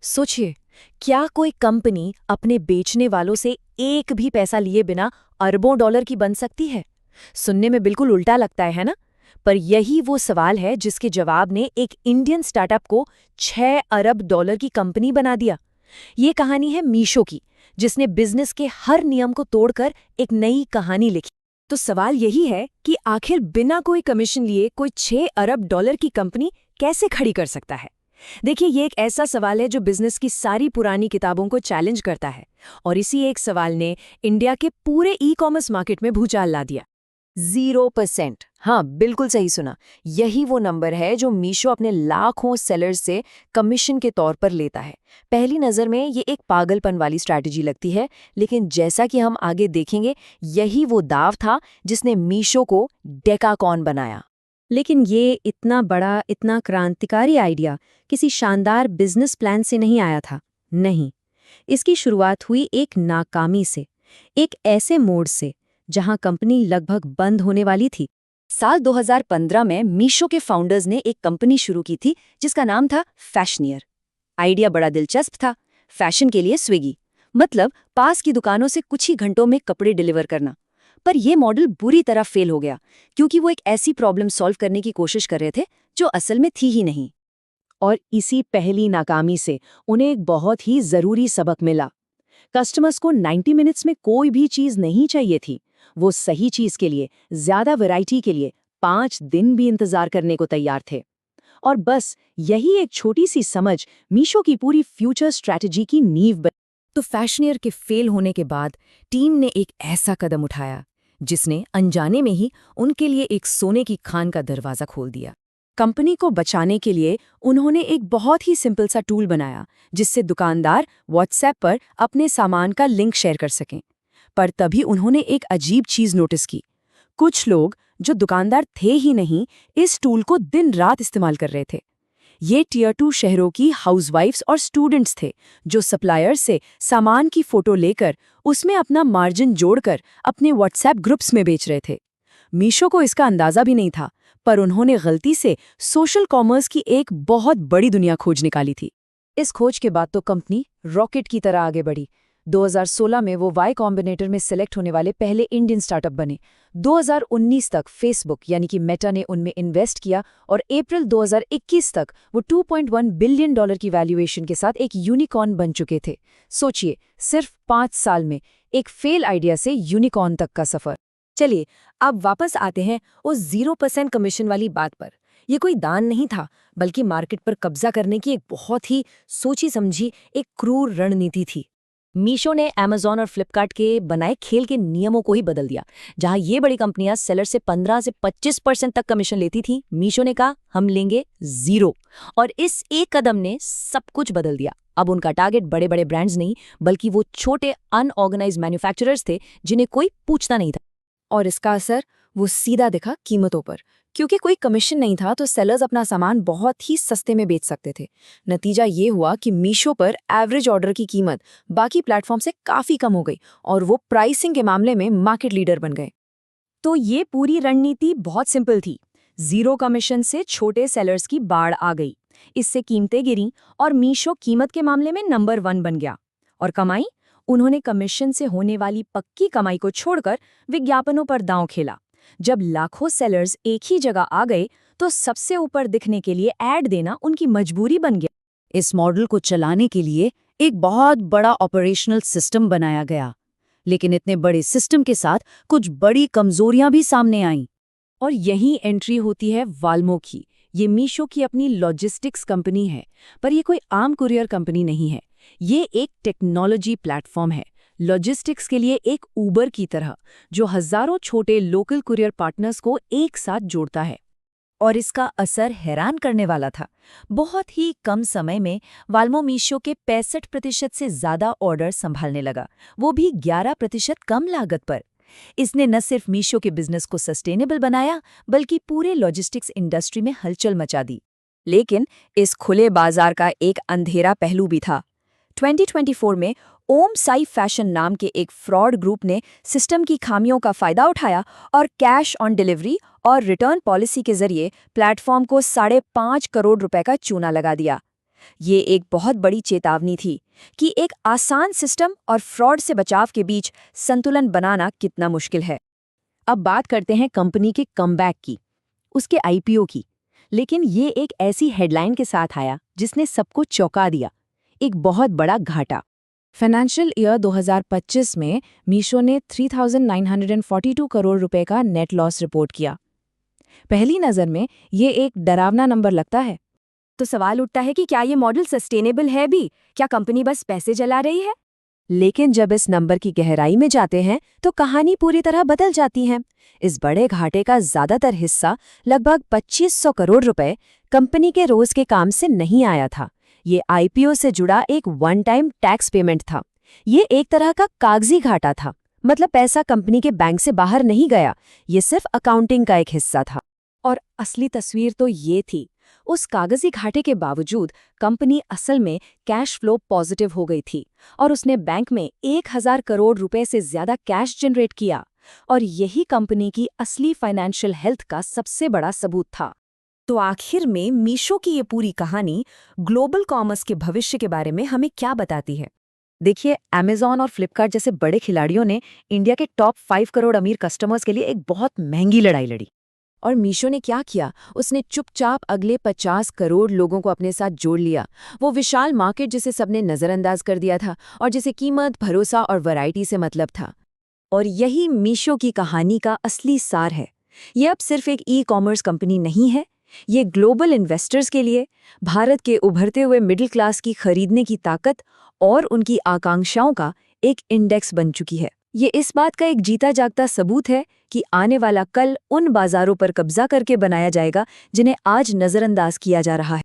सोचिए, क्या कोई कंपनी अपने बेचने वालों से एक भी पैसा लिए बिना अरबों डॉलर की बन सकती है? सुनने में बिल्कुल उल्टा लगता है ना? पर यही वो सवाल है जिसके जवाब ने एक इंडियन स्टार्टअप को 6 अरब डॉलर की कंपनी बना दिया। ये कहानी है मीशो की, जिसने बिजनेस के हर नियम को तोड़कर एक नई कहानी लिखी। तो सवाल यही है कि आखिर बिना कोई कमीशन लिए कोई 6 अरब डॉलर की कंपनी कैसे खड़ी कर सकता है? देखिए, ये एक ऐसा सवाल है जो बिजनेस की सारी पुरानी किताबों को चैलेंज करता है, और इसी एक सवाल ने इंडिया के पूरे ई कॉमर्स मार्केट में भूचाल ला दिया। 0%। हाँ, बिल्कुल सही सुना। यही वो नंबर है जो मीशो अपने लाखों सेलर्स से कमीशन के तौर पर लेता है। पहली नज़र में ये एक पागलपन वाली स्ट्रैटेजी लगती है, लेकिन जैसा कि हम आगे देखेंगे, यही वो दांव था जिसने मीशो को डेकाकॉन बनाया। लेकिन ये इतना बड़ा, इतना क्रांतिकारी आइडिया किसी शानदार बिजनेस प्लान से नहीं आया था। नहीं, इसकी शुरुआत हुई एक नाकामी से, एक ऐसे मोड़ से जहां कंपनी लगभग बंद होने वाली थी। साल 2015 में मीशो के फाउंडर्स ने एक कंपनी शुरू की थी जिसका नाम था फैशनियर। आइडिया बड़ा दिलचस्प था, फैशन के लिए स्विगी, मतलब पास की दुकानों से कुछ ही घंटों में कपड़े डिलीवर करना। पर यह मॉडल बुरी तरह फेल हो गया, क्योंकि वो एक ऐसी प्रॉब्लम सॉल्व करने की कोशिश कर रहे थे जो असल में थी ही नहीं। और इसी पहली नाकामी से उन्हें एक बहुत ही जरूरी सबक मिला। कस्टमर्स को 90 मिनट्स में कोई भी चीज नहीं चाहिए थी। वो सही चीज के लिए, ज्यादा वैरायटी के लिए 5 दिन भी इंतजार करने को तैयार थे। और बस यही एक छोटी सी समझ मीशो की पूरी फ्यूचर स्ट्रैटेजी की नींव बनी। तो फैशनियर के फेल होने के बाद टीम ने एक ऐसा कदम उठाया जिसने अनजाने में ही उनके लिए एक सोने की खान का दरवाजा खोल दिया। कंपनी को बचाने के लिए उन्होंने एक बहुत ही सिंपल सा टूल बनाया जिससे दुकानदार व्हाट्सएप पर अपने सामान का लिंक शेयर कर सकें। पर तभी उन्होंने एक अजीब चीज नोटिस की। कुछ लोग जो दुकानदार थे ही नहीं, इस टूल को दिन रात इस्तेमाल कर रहे थे। ये टियर 2 शहरों की हाउसवाइफ्स और स्टूडेंट्स थे जो सप्लायर से सामान की फोटो लेकर उसमें अपना मार्जिन जोड़कर अपने व्हाट्सएप ग्रुप्स में बेच रहे थे। मीशो को इसका अंदाजा भी नहीं था, पर उन्होंने गलती से सोशल कॉमर्स की एक बहुत बड़ी दुनिया खोज निकाली थी। इस खोज के बाद तो कंपनी रॉकेट की तरह आगे बढ़ी। 2016 में वो वाई कॉम्बिनेटर में सिलेक्ट होने वाले पहले इंडियन स्टार्टअप बने। 2019 तक फेसबुक यानी कि मेटा ने उनमें इन्वेस्ट किया और अप्रैल 2021 तक वो $2.1 बिलियन की वैल्यूएशन के साथ एक यूनिकॉर्न बन चुके थे। सोचिए, सिर्फ 5 साल में एक फेल आइडिया से यूनिकॉर्न तक का सफर। चलिए, अब वापस आते हैं उस 0% कमीशन वाली बात पर। ये कोई दान नहीं था, बल्कि मार्केट पर कब्जा करने की एक बहुत ही सोची समझी एक क्रूर रणनीति थी। मीशो ने अमेज़न और फ्लिपकार्ट के बनाए खेल के नियमों को ही बदल दिया। जहां ये बड़ी कंपनियां सेलर से 15 से 25% तक कमीशन लेती थी, मीशो ने कहा हम लेंगे 0। और इस एक कदम ने सब कुछ बदल दिया। अब उनका टारगेट बड़े बड़े ब्रांड्स नहीं, बल्कि वो छोटे अनऑर्गेनाइज्ड मैन्युफैक्चरर्स थे जिन्हें कोई पूछता नहीं था। और इसका असर वो सीधा दिखा कीमतों पर। क्योंकि कोई कमीशन नहीं था तो सेलर्स अपना सामान बहुत ही सस्ते में बेच सकते थे। नतीजा ये हुआ कि मीशो पर एवरेज ऑर्डर की कीमत बाकी प्लेटफॉर्म से काफ़ी कम हो गई और वो प्राइसिंग के मामले में मार्केट लीडर बन गए। तो ये पूरी रणनीति बहुत सिंपल थी। 0 कमीशन से छोटे सेलर्स की बाढ़ आ गई। इससे कीमतें गिरी और मीशो कीमत के मामले में नंबर 1 बन गया। और कमाई? उन्होंने कमीशन से होने वाली पक्की कमाई को छोड़कर विज्ञापनों पर दांव खेला। जब लाखों सेलर्स एक ही जगह आ गए तो सबसे ऊपर दिखने के लिए ऐड देना उनकी मजबूरी बन गया। इस मॉडल को चलाने के लिए एक बहुत बड़ा ऑपरेशनल सिस्टम बनाया गया, लेकिन इतने बड़े सिस्टम के साथ कुछ बड़ी कमजोरियां भी सामने आईं। और यही एंट्री होती है वाल्मो की। ये मीशो की अपनी लॉजिस्टिक्स कंपनी है, पर ये कोई आम कुरियर कंपनी नहीं है। ये एक टेक्नोलॉजी प्लेटफॉर्म है, लॉजिस्टिक्स के लिए एक ऊबर की तरह, जो हजारों छोटे लोकल कुरियर पार्टनर्स को एक साथ जोड़ता है। और इसका असर हैरान करने वाला था। बहुत ही कम समय में वाल्मो मीशो के 65% से ज्यादा ऑर्डर संभालने लगा, वो भी 11% कम लागत पर। इसने न सिर्फ मीशो के बिजनेस को सस्टेनेबल बनाया, बल्कि पूरे लॉजिस्टिक्स इंडस्ट्री में हलचल मचा दी। लेकिन इस खुले बाजार का एक अंधेरा पहलू भी था। 2024 में ओम साई फैशन नाम के एक फ्रॉड ग्रुप ने सिस्टम की खामियों का फायदा उठाया और कैश ऑन डिलीवरी और रिटर्न पॉलिसी के जरिए प्लेटफॉर्म को 5.5 करोड़ रुपए का चूना लगा दिया। ये एक बहुत बड़ी चेतावनी थी कि एक आसान सिस्टम और फ्रॉड से बचाव के बीच संतुलन बनाना कितना मुश्किल है। अब बात करते हैं कंपनी के कमबैक की, उसके आईपीओ की। लेकिन ये एक ऐसी हेडलाइन के साथ आया जिसने सबको चौंका दिया, एक बहुत बड़ा घाटा। फाइनेंशियल ईयर 2025 में मीशो ने 3,942 करोड़ रुपए का नेट लॉस रिपोर्ट किया। पहली नज़र में ये एक डरावना नंबर लगता है। तो सवाल उठता है कि क्या ये मॉडल सस्टेनेबल है भी? क्या कंपनी बस पैसे जला रही है? लेकिन जब इस नंबर की गहराई में जाते हैं तो कहानी पूरी तरह बदल जाती है। इस बड़े घाटे का ज्यादातर हिस्सा, लगभग 2500 करोड़ रुपए, कंपनी के रोज के काम से नहीं आया था। ये आईपीओ से जुड़ा एक वन टाइम टैक्स पेमेंट था। ये एक तरह का कागजी घाटा था, मतलब पैसा कंपनी के बैंक से बाहर नहीं गया, ये सिर्फ अकाउंटिंग का एक हिस्सा था। और असली तस्वीर तो ये थी, उस कागजी घाटे के बावजूद कंपनी असल में कैश फ्लो पॉजिटिव हो गई थी और उसने बैंक में 1000 करोड़ रुपए से ज्यादा कैश जनरेट किया। और यही कंपनी की असली फाइनेंशियल हेल्थ का सबसे बड़ा सबूत था। तो आखिर में मीशो की ये पूरी कहानी ग्लोबल कॉमर्स के भविष्य के बारे में हमें क्या बताती है? देखिए, अमेजॉन और फ्लिपकार्ट जैसे बड़े खिलाड़ियों ने इंडिया के टॉप 5 करोड़ अमीर कस्टमर्स के लिए एक बहुत महंगी लड़ाई लड़ी। और मीशो ने क्या किया? उसने चुपचाप अगले 50 करोड़ लोगों को अपने साथ जोड़ लिया। वो विशाल मार्केट जिसे सबने नज़रअंदाज कर दिया था और जिसे कीमत, भरोसा और वैरायटी से मतलब था। और यही मीशो की कहानी का असली सार है। ये अब सिर्फ एक ई कॉमर्स कंपनी नहीं है, ये ग्लोबल इन्वेस्टर्स के लिए भारत के उभरते हुए मिडिल क्लास की खरीदने की ताकत और उनकी आकांक्षाओं का एक इंडेक्स बन चुकी है। ये इस बात का एक जीता जागता सबूत है कि आने वाला कल उन बाजारों पर कब्जा करके बनाया जाएगा जिन्हें आज नज़रअंदाज किया जा रहा है।